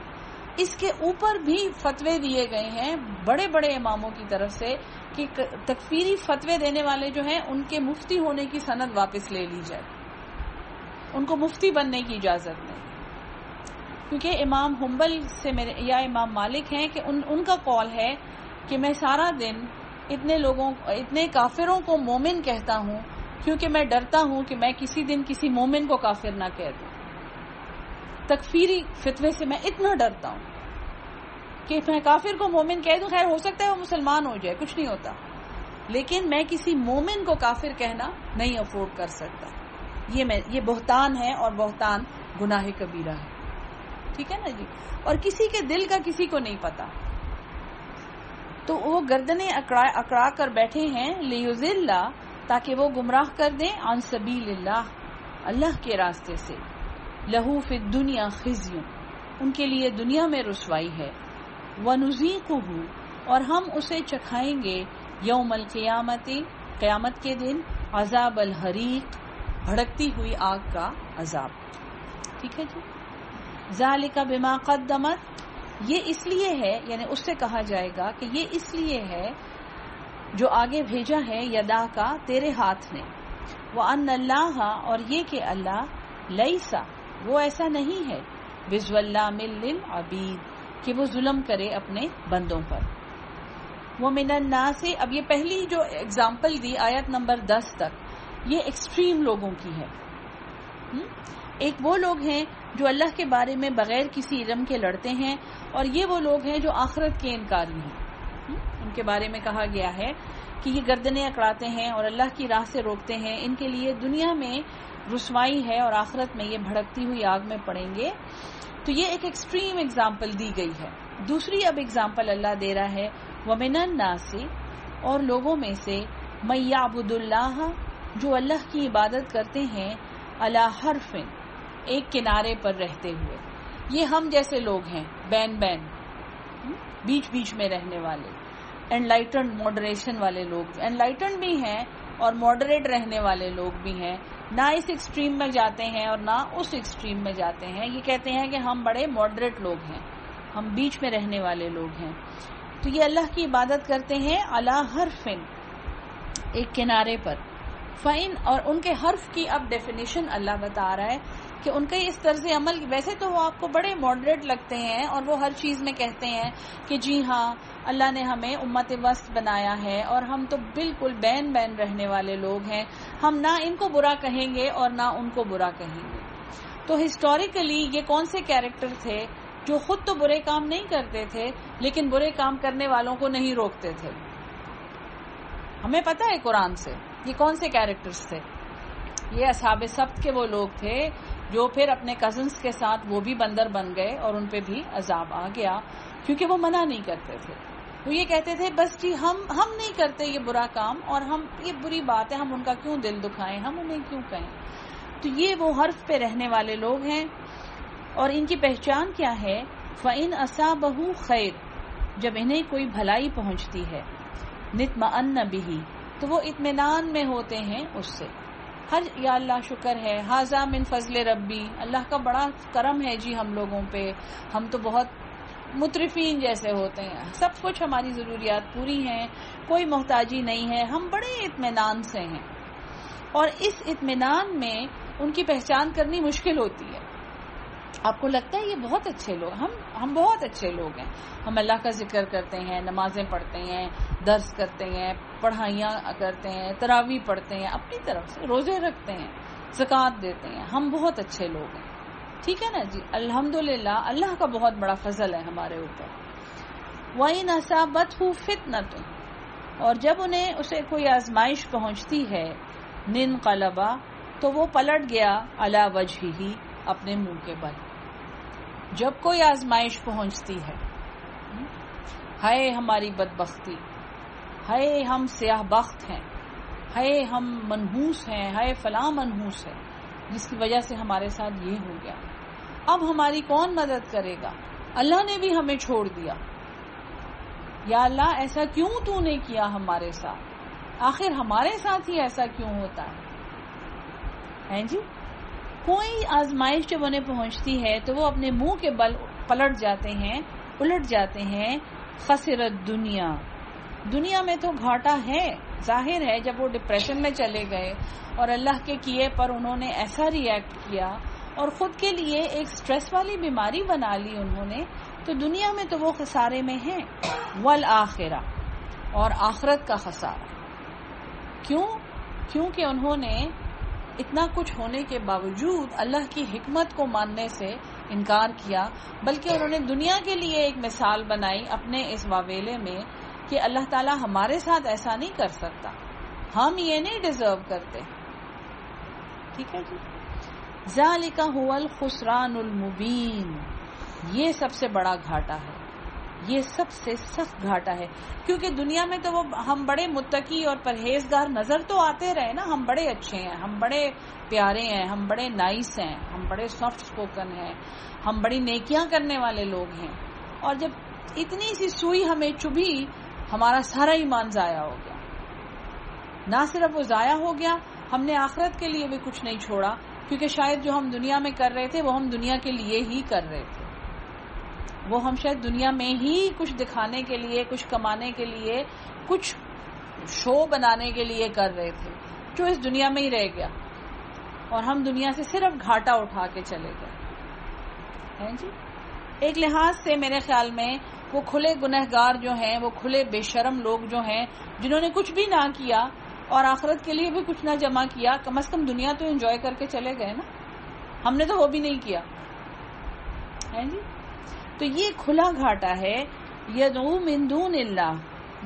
اس کے اوپر بھی فتوے دیے گئے ہیں بڑے بڑے اماموں کی طرف سے کہ تکفیری فتوے دینے والے جو ہیں ان کے مفتی ہونے کی سند واپس لے لی جائے، ان کو مفتی بننے کی اجازت نہیں. کیونکہ امام حنبل سے یا امام مالک ہیں کہ ان کا قول ہے کہ میں سارا دن اتنے کافروں کو مومن کہتا ہوں کیونکہ میں ڈرتا ہوں کہ میں کسی دن کسی مومن کو کافر نہ کہہ دوں. تکفیری فتوے سے میں اتنا ڈرتا ہوں کہ میں کافر کو مومن کہہ دوں، خیر ہو سکتا ہے وہ مسلمان ہو جائے، کچھ نہیں ہوتا، لیکن میں کسی مومن کو کافر کہنا نہیں افورڈ کر سکتا. یہ بہتان ہے، اور بہتان گناہ کبیرہ ہے. ٹھیک ہے نا جی. اور کسی کے دل کا کسی کو نہیں پتا، تو وہ گردنیں اکڑا کر بیٹھے ہیں لیذل، تاکہ وہ گمراہ کر دیں عن سبیل اللہ، اللہ کے راستے سے. لہو فی الدنیا خزی، ان کے لیے دنیا میں رسوائی ہے. ونذیقہ، اور ہم اسے چکھائیں گے یوم القیامت، قیامت کے دن، عذاب الحریق، بھڑکتی ہوئی آگ کا عذاب. ٹھیک ہے جی. ذالک بما قدمت، یہ اس لیے ہے، یعنی اس سے کہا جائے گا کہ یہ اس لیے ہے جو آگے بھیجا ہے یدا کا تیرے ہاتھ نے. وان اللہ، اور یہ کہ اللہ، لیسا، وہ ایسا نہیں ہے، بظلام للعبید، کہ وہ ظلم کرے اپنے بندوں پر. ومن الناس، اب یہ پہلی جو اگزامپل دی آیت نمبر 10 تک، یہ ایکسٹریم لوگوں کی ہے. ایک وہ لوگ ہیں جو اللہ کے بارے میں بغیر کسی علم کے لڑتے ہیں، اور یہ وہ لوگ ہیں جو آخرت کے انکاری ہیں. ان کے بارے میں کہا گیا ہے کہ یہ گردنیں اکڑاتے ہیں اور اللہ کی راہ سے روکتے ہیں، ان کے لیے دنیا میں رسوائی ہے اور آخرت میں یہ بھڑکتی ہوئی آگ میں پڑیں گے. تو یہ ایک ایکسٹریم اگزامپل دی گئی ہے. دوسری اب اگزامپل اللہ دے رہا ہے، وَمِنَ النَّاسِ، اور لوگوں میں سے، مَن يَعْبُدُ اللَّهَ، جو اللہ کی عبادت کرتے ہیں، عَلَى حَرْفٍ، ایک کنارے پر رہتے ہوئے. یہ ہم جیسے لوگ ہیں، بین بیچ بیچ میں رہنے والے، انلائٹنڈ ماڈریشن والے لوگ، انلائٹنڈ بھی ہیں اور ماڈریٹ رہنے والے لوگ بھی ہیں، نہ اس ایکسٹریم میں جاتے ہیں اور نہ اس ایکسٹریم میں جاتے ہیں. یہ کہتے ہیں کہ ہم بڑے ماڈریٹ لوگ ہیں، ہم بیچ میں رہنے والے لوگ ہیں. تو یہ اللہ کی عبادت کرتے ہیں علی حرف، ایک کنارے پر. فَإِن، اور ان کے حرف کی اب ڈیفینیشن اللہ بتا رہا ہے کہ ان کا اس طرز عمل، ویسے تو وہ آپ کو بڑے ماڈریٹ لگتے ہیں اور وہ ہر چیز میں کہتے ہیں کہ جی ہاں اللہ نے ہمیں امت وسط بنایا ہے اور ہم تو بالکل بین رہنے والے لوگ ہیں، ہم نہ ان کو برا کہیں گے اور نہ ان کو برا کہیں گے. تو ہسٹوریکلی یہ کون سے کیریکٹر تھے جو خود تو برے کام نہیں کرتے تھے لیکن برے کام کرنے والوں کو نہیں روکتے تھے؟ ہمیں پتہ ہے قرآن سے یہ کون سے کیریکٹرز تھے. یہ اصحاب سبت کے وہ لوگ تھے جو پھر اپنے کزنز کے ساتھ وہ بھی بندر بن گئے اور ان پہ بھی عذاب آ گیا کیونکہ وہ منع نہیں کرتے تھے. وہ یہ کہتے تھے بس جی ہم نہیں کرتے یہ برا کام، اور ہم یہ بری بات ہے، ہم ان کا کیوں دل دکھائیں، ہم انہیں کیوں کہیں. تو یہ وہ حرف پہ رہنے والے لوگ ہیں. اور ان کی پہچان کیا ہے؟ فَإِنْ أَصَابَهُ خَيْرٌ، جب انہیں کوئی بھلائی پہنچتی ہے، نِطْمَأَنَّ بِهِ، تو وہ اطمینان میں ہوتے ہیں اس سے. یا اللہ شکر ہے، ھذا من فضل ربی، اللہ کا بڑا کرم ہے جی ہم لوگوں پہ، ہم تو بہت مترفین جیسے ہوتے ہیں، سب کچھ ہماری ضروریات پوری ہیں، کوئی محتاجی نہیں ہے، ہم بڑے اطمینان سے ہیں. اور اس اطمینان میں ان کی پہچان کرنی مشکل ہوتی ہے. آپ کو لگتا ہے یہ بہت اچھے لوگ، ہم بہت اچھے لوگ ہیں، ہم اللہ کا ذکر کرتے ہیں، نمازیں پڑھتے ہیں، درس کرتے ہیں، پڑھائیاں کرتے ہیں، تراویح پڑھتے ہیں، اپنی طرف سے روزے رکھتے ہیں، زکوٰۃ دیتے ہیں، ہم بہت اچھے لوگ ہیں. ٹھیک ہے نا جی. الحمدللہ اللہ کا بہت بڑا فضل ہے ہمارے اوپر. وَإِنْ أَصَابَتْهُ فِتْنَةٌ، اور جب انہیں اسے کوئی آزمائش پہنچتی ہے، نِنْقَلَبَ، تو وہ پلٹ گیا، عَلَى وَجْهِهِ، اپنے منہ کے بل۔ جب کوئی آزمائش پہنچتی ہے، ہائے ہماری بدبختی، ہائے ہم سیاہ بخت ہیں، ہائے ہم منحوس ہیں، ہائے فلاں منحوس ہے جس کی وجہ سے ہمارے ساتھ یہ ہو گیا، اب ہماری کون مدد کرے گا، اللہ نے بھی ہمیں چھوڑ دیا، یا اللہ ایسا کیوں تو نے کیا ہمارے ساتھ، آخر ہمارے ساتھ ہی ایسا کیوں ہوتا ہے جی۔ کوئی آزمائش جب انہیں پہنچتی ہے تو وہ اپنے منہ کے بل پلٹ جاتے ہیں، الٹ جاتے ہیں۔ خسرت دنیا، دنیا میں تو گھاٹا ہے، ظاہر ہے جب وہ ڈپریشن میں چلے گئے اور اللہ کے کیے پر انہوں نے ایسا ریئیکٹ کیا اور خود کے لیے ایک سٹریس والی بیماری بنا لی انہوں نے، تو دنیا میں تو وہ خسارے میں ہیں۔ والآخرہ، اور آخرت کا خسارہ، کیونکہ انہوں نے اتنا کچھ ہونے کے باوجود اللہ کی حکمت کو ماننے سے انکار کیا، بلکہ انہوں نے دنیا کے لیے ایک مثال بنائی اپنے اس واویلے میں کہ اللہ تعالیٰ ہمارے ساتھ ایسا نہیں کر سکتا، ہم یہ نہیں ڈیزرو کرتے۔ ٹھیک ہے جی۔ ذالک هو الخسران المبین، یہ سب سے بڑا گھاٹا ہے، یہ سب سے سخت گھاٹا ہے، کیونکہ دنیا میں تو وہ ہم بڑے متقی اور پرہیزگار نظر تو آتے رہے نا، ہم بڑے اچھے ہیں، ہم بڑے پیارے ہیں، ہم بڑے نائس ہیں، ہم بڑے سافٹ اسپوکن ہیں، ہم بڑی نیکیاں کرنے والے لوگ ہیں، اور جب اتنی سی سوئی ہمیں چبھی ہمارا سارا ایمان ضائع ہو گیا۔ نہ صرف وہ ضائع ہو گیا، ہم نے آخرت کے لیے بھی کچھ نہیں چھوڑا، کیونکہ شاید جو ہم دنیا میں کر رہے تھے وہ ہم دنیا کے لیے ہی کر رہے تھے، وہ ہم شاید دنیا میں ہی کچھ دکھانے کے لیے، کچھ کمانے کے لیے، کچھ شو بنانے کے لیے کر رہے تھے، جو اس دنیا میں ہی رہ گیا، اور ہم دنیا سے صرف گھاٹا اٹھا کے چلے گئے ہیں جی۔ ایک لحاظ سے میرے خیال میں وہ کھلے گنہگار جو ہیں، وہ کھلے بے شرم لوگ جو ہیں، جنہوں نے کچھ بھی نہ کیا اور آخرت کے لیے بھی کچھ نہ جمع کیا، کم از کم دنیا تو انجوائے کر کے چلے گئے نا، ہم نے تو وہ بھی نہیں کیا ہے جی۔ تو یہ کھلا گھاٹا ہے۔ یدعو من دون اللہ،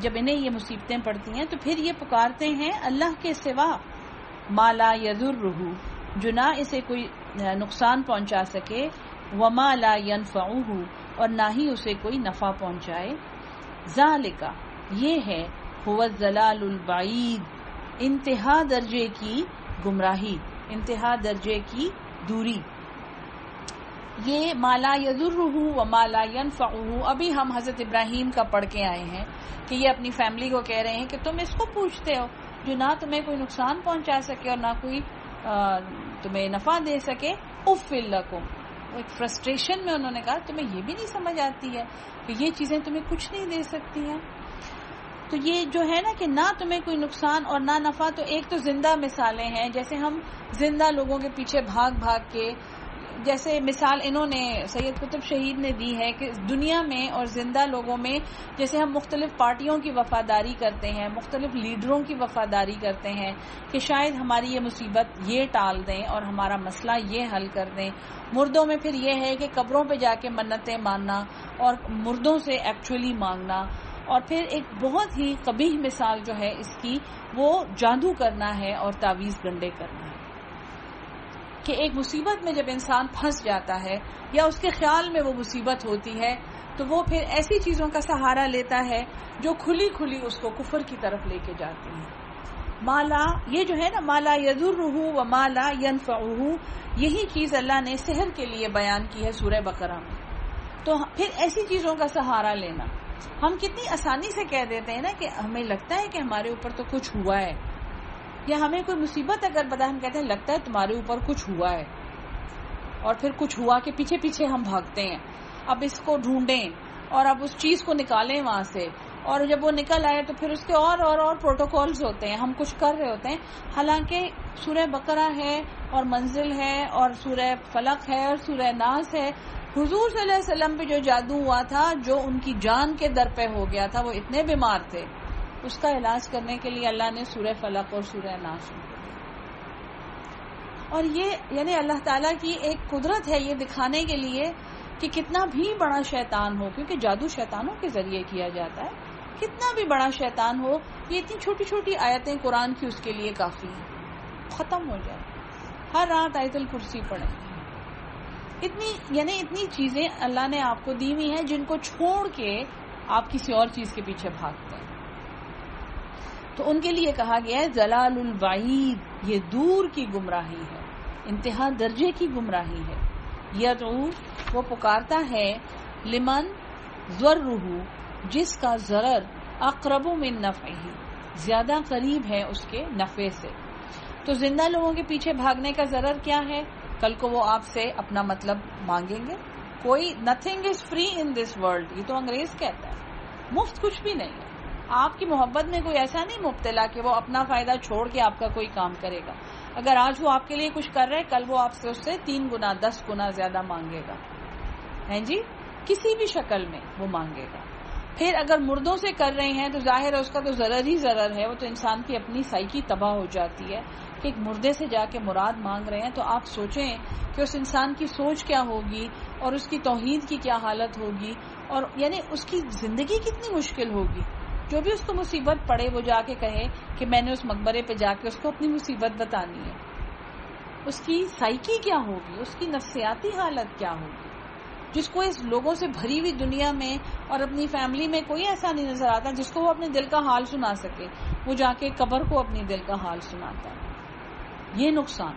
جب انہیں یہ مصیبتیں پڑتی ہیں تو پھر یہ پکارتے ہیں اللہ کے سوا، ما لا یضرہ، جو نہ اسے کوئی نقصان پہنچا سکے، وما لا ینفعہ، اور نہ ہی اسے کوئی نفع پہنچائے۔ ذالک، یہ ہے، هو الضلال البعید، انتہا درجے کی گمراہی، انتہا درجے کی دوری۔ یہ ما لا یضرہ وما لا ینفعہ، ابھی ہم حضرت ابراہیم کا پڑھ کے آئے ہیں کہ یہ اپنی فیملی کو کہہ رہے ہیں کہ تم اس کو پوچھتے ہو جو نہ تمہیں کوئی نقصان پہنچا سکے اور نہ کوئی تمہیں نفع دے سکے۔ اف لکم، ایک فرسٹریشن میں انہوں نے کہا تمہیں یہ بھی نہیں سمجھ آتی ہے کہ یہ چیزیں تمہیں کچھ نہیں دے سکتی ہیں۔ تو یہ جو ہے نا کہ نہ تمہیں کوئی نقصان اور نہ نفع، تو ایک تو زندہ مثالیں ہیں، جیسے ہم زندہ لوگوں کے پیچھے بھاگ بھاگ کے، جیسے مثال انہوں نے سید قطب شہید نے دی ہے کہ دنیا میں اور زندہ لوگوں میں جیسے ہم مختلف پارٹیوں کی وفاداری کرتے ہیں، مختلف لیڈروں کی وفاداری کرتے ہیں کہ شاید ہماری یہ مصیبت یہ ٹال دیں اور ہمارا مسئلہ یہ حل کر دیں۔ مردوں میں پھر یہ ہے کہ قبروں پہ جا کے منتیں ماننا اور مردوں سے ایکچولی مانگنا، اور پھر ایک بہت ہی قبیح مثال جو ہے اس کی، وہ جادو کرنا ہے اور تعویذ گنڈے کرنا ہے، کہ ایک مصیبت میں جب انسان پھنس جاتا ہے یا اس کے خیال میں وہ مصیبت ہوتی ہے تو وہ پھر ایسی چیزوں کا سہارا لیتا ہے جو کھلی کھلی اس کو کفر کی طرف لے کے جاتی ہیں۔ مالا، یہ جو ہے نا مالا یضرہ و مالا ینفعہ، یہی چیز اللہ نے سحر کے لیے بیان کی ہے سورہ بقرہ میں۔ تو پھر ایسی چیزوں کا سہارا لینا، ہم کتنی آسانی سے کہہ دیتے ہیں نا کہ ہمیں لگتا ہے کہ ہمارے اوپر تو کچھ ہوا ہے، یا ہمیں کوئی مصیبت اگر بتا ہم کہتے ہیں لگتا ہے تمہارے اوپر کچھ ہوا ہے، اور پھر کچھ ہوا کے پیچھے پیچھے ہم بھاگتے ہیں، اب اس کو ڈھونڈیں اور اب اس چیز کو نکالیں وہاں سے، اور جب وہ نکل آئے تو پھر اس کے اور پروٹوکولز ہوتے ہیں، ہم کچھ کر رہے ہوتے ہیں، حالانکہ سورہ بقرہ ہے اور منزل ہے اور سورہ فلق ہے اور سورہ ناس ہے۔ حضور صلی اللہ علیہ وسلم پہ جو جادو ہوا تھا، جو ان کی جان کے در پہ ہو گیا تھا، وہ اتنے بیمار تھے، اس کا علاج کرنے کے لیے اللہ نے سورہ فلق اور سورہ ناس، اور یہ یعنی اللہ تعالیٰ کی ایک قدرت ہے یہ دکھانے کے لیے کہ کتنا بھی بڑا شیطان ہو، کیونکہ جادو شیطانوں کے ذریعے کیا جاتا ہے، کتنا بھی بڑا شیطان ہو، یہ اتنی چھوٹی چھوٹی آیتیں قرآن کی اس کے لیے کافی ہیں، ختم ہو جائے. ہر رات آیت الکرسی پڑھیں. اتنی چیزیں اللہ نے آپ کو دی ہوئی ہیں جن کو چھوڑ کے آپ کسی اور چیز کے پیچھے بھاگتے ہیں. تو ان کے لیے کہا گیا ہے ضلال البعید، یہ دور کی گمراہی ہے، انتہا درجے کی گمراہی ہے. یدعو، وہ پکارتا ہے، لمن ضرہ، جس کا ضرر اقرب من نفعہ، زیادہ قریب ہے اس کے نفع سے. تو زندہ لوگوں کے پیچھے بھاگنے کا ضرر کیا ہے؟ کل کو وہ آپ سے اپنا مطلب مانگیں گے. کوئی nothing is free in this world, یہ تو انگریز کہتا ہے، مفت کچھ بھی نہیں ہے. آپ کی محبت میں کوئی ایسا نہیں مبتلا کہ وہ اپنا فائدہ چھوڑ کے آپ کا کوئی کام کرے گا. اگر آج وہ آپ کے لیے کچھ کر رہے، کل وہ آپ سے اس سے 3 گنا 10 گنا زیادہ مانگے گا، ہیں جی، کسی بھی شکل میں وہ مانگے گا. پھر اگر مردوں سے کر رہے ہیں تو ظاہر ہے اس کا تو ضرر ہی ضرر ہے، وہ تو انسان کی اپنی سائیکی تباہ ہو جاتی ہے کہ ایک مردے سے جا کے مراد مانگ رہے ہیں. تو آپ سوچیں کہ اس انسان کی سوچ کیا ہوگی اور اس کی توحید کی کیا حالت ہوگی، اور یعنی اس کی زندگی کتنی مشکل ہوگی. جو بھی اس کو مصیبت پڑے وہ جا کے کہے کہ میں نے اس مقبرے پہ جا کے اس کو اپنی مصیبت بتانی ہے. اس کی سائیکی کیا ہوگی، اس کی نفسیاتی حالت کیا ہوگی، جس کو اس لوگوں سے بھری ہوئی دنیا میں اور اپنی فیملی میں کوئی ایسا نہیں نظر آتا جس کو وہ اپنے دل کا حال سنا سکے. وہ جا کے قبر کو اپنی دل کا حال سناتا ہے. یہ نقصان.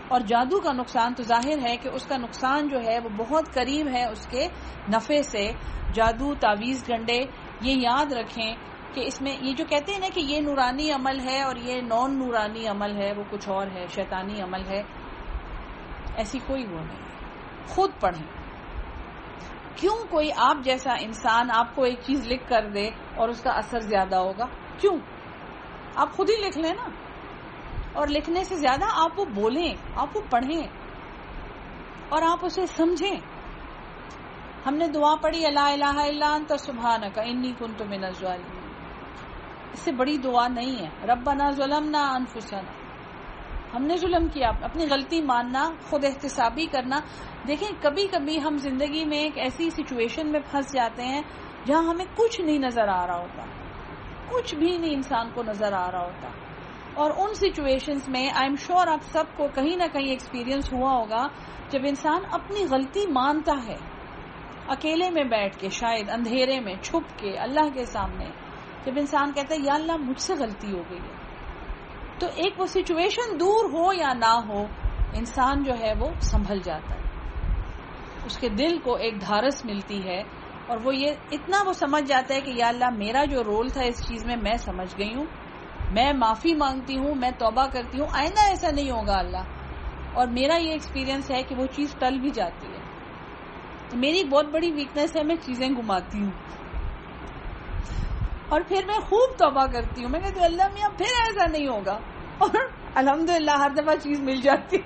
اور جادو کا نقصان تو ظاہر ہے کہ اس کا نقصان جو ہے وہ بہت قریب ہے اس کے نفع سے. جادو، تعویذ، گنڈے، یہ یاد رکھیں کہ اس میں یہ جو کہتے ہیں نا کہ یہ نورانی عمل ہے اور یہ نان نورانی عمل ہے، وہ کچھ اور ہے، شیطانی عمل ہے، ایسی کوئی وہ نہیں. خود پڑھیں. کیوں کوئی آپ جیسا انسان آپ کو ایک چیز لکھ کر دے اور اس کا اثر زیادہ ہوگا؟ کیوں؟ آپ خود ہی لکھ لیں نا. اور لکھنے سے زیادہ آپ وہ بولیں، آپ وہ پڑھیں اور آپ اسے سمجھیں. ہم نے دعا پڑھی لا الہ الا انت سبحانک انی کنت من الظالمین. اس سے بڑی دعا نہیں ہے. ربنا ظلمنا انفسنا، ہم نے ظلم کیا، اپنی غلطی ماننا، خود احتسابی کرنا. دیکھیں کبھی کبھی ہم زندگی میں ایک ایسی سچویشن میں پھنس جاتے ہیں جہاں ہمیں کچھ نہیں نظر آ رہا ہوتا، کچھ بھی نہیں انسان کو نظر آ رہا ہوتا. اور ان سچویشنز میں آئی ایم شیور آپ سب کو کہیں نہ کہیں ایکسپیرینس ہوا ہوگا جب انسان اپنی غلطی مانتا ہے، اکیلے میں بیٹھ کے، شاید اندھیرے میں چھپ کے اللہ کے سامنے، جب انسان کہتا ہے یا اللہ مجھ سے غلطی ہو گئی ہے. تو ایک وہ سچویشن دور ہو یا نہ ہو، انسان جو ہے وہ سنبھل جاتا ہے، اس کے دل کو ایک دھارس ملتی ہے اور وہ یہ اتنا وہ سمجھ جاتا ہے کہ یا اللہ میرا جو رول تھا اس چیز میں میں سمجھ گئی ہوں، میں معافی مانگتی ہوں، میں توبہ کرتی ہوں، آئندہ ایسا نہیں ہوگا اللہ. اور میرا یہ ایکسپیرینس ہے کہ وہ چیز ٹل بھی جاتی ہے. میری بہت بڑی ویکنیس ہے، میں چیزیں گھماتی ہوں اور پھر میں خوب توبہ کرتی ہوں. میں کہتی ہوں اللہ میاں پھر ایسا نہیں ہوگا، اور الحمدللہ ہر دفعہ چیز مل جاتی.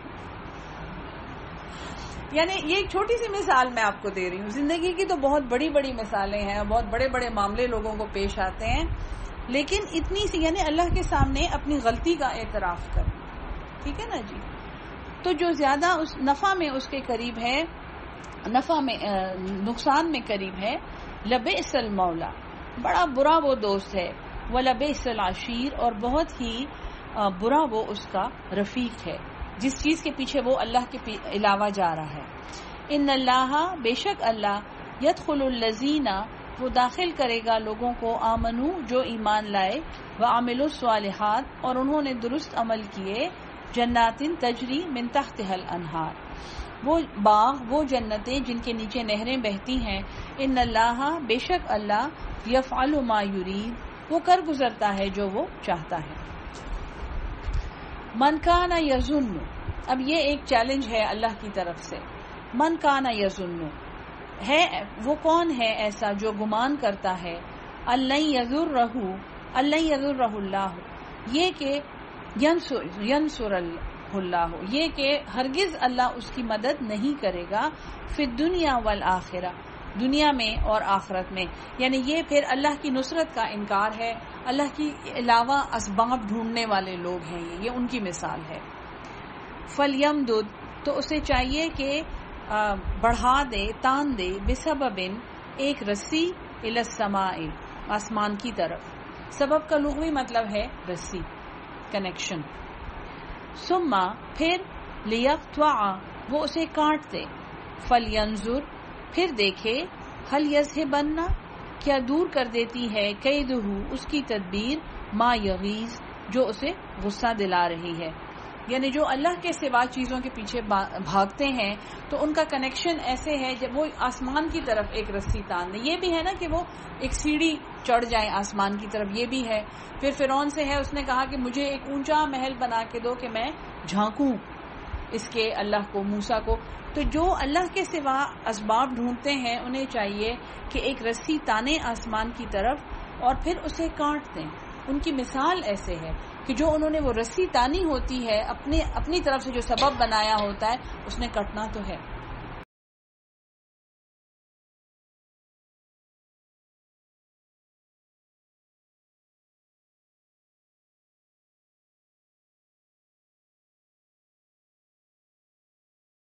یعنی یہ ایک چھوٹی سی مثال میں آپ کو دے رہی ہوں. زندگی کی تو بہت بڑی بڑی مثالیں ہیں، بہت بڑے بڑے معاملے لوگوں کو پیش آتے ہیں، لیکن اتنی سی یعنی اللہ کے سامنے اپنی غلطی کا اعتراف کرنا. ٹھیک ہے نا جی. تو جو زیادہ اس نفع میں اس کے قریب ہے، نفع میں نقصان میں قریب ہے، لبئس المولا، بڑا برا وہ دوست ہے، ولبئس العشیر، اور بہت ہی برا وہ اس کا رفیق ہے جس چیز کے پیچھے وہ اللہ کے علاوہ جا رہا ہے. ان اللہ، بے شک اللہ، یدخل الذین، وہ داخل کرے گا لوگوں کو، آمنو، جو ایمان لائے، وعملوا الصالحات، اور انہوں نے درست عمل کیے، جنات تجری من تحتها الانہار، وہ باغ، وہ جنتیں جن کے نیچے نہریں بہتی ہیں. ان اللہ، بے شک اللہ، یفعل ما یرید، وہ کر گزرتا ہے جو وہ چاہتا ہے. من کان یظن، اب یہ ایک چیلنج ہے اللہ کی طرف سے. من کان یظن ہے، وہ کون ہے ایسا جو گمان کرتا ہے، اللہ یضرہ اللہ، یہ کہ ینصر اللہ، یہ کہ ہرگز اللہ اس کی مدد نہیں کرے گا، فی الدنیا والآخرہ، دنیا میں اور آخرت میں. یعنی یہ پھر اللہ کی نصرت کا انکار ہے. اللہ کے علاوہ اسباب ڈھونڈنے والے لوگ ہیں یہ ان کی مثال ہے. فَلْيَمْدُدْ، تو اسے چاہیے کہ بڑھا دے، تان دے، بسببن ایک رسی الی السماء آسمان کی طرف. سبب کا لغوی مطلب ہے رسی، کنیکشن. ثم پھر لیقطع وہ اسے کاٹ دے. فلینظر پھر دیکھے، هل یذهبن کیا دور کر دیتی ہے، کیدہ اس کی تدبیر، ما یغیظ جو اسے غصہ دلا رہی ہے. یعنی جو اللہ کے سوا چیزوں کے پیچھے بھاگتے ہیں تو ان کا کنیکشن ایسے ہے جب وہ آسمان کی طرف ایک رسی تان دیں. یہ بھی ہے نا کہ وہ ایک سیڑھی چڑھ جائیں آسمان کی طرف، یہ بھی ہے. پھر فرعون سے ہے، اس نے کہا کہ مجھے ایک اونچا محل بنا کے دو کہ میں جھانکوں اس کے اللہ کو، موسیٰ کو. تو جو اللہ کے سوا اسباب ڈھونڈتے ہیں انہیں چاہیے کہ ایک رسی تانے آسمان کی طرف اور پھر اسے کاٹ دیں. ان کی مثال ایسے ہے کہ جو انہوں نے وہ رسی تانی ہوتی ہے، اپنی طرف سے جو سبب بنایا ہوتا ہے اس نے کٹنا تو ہے.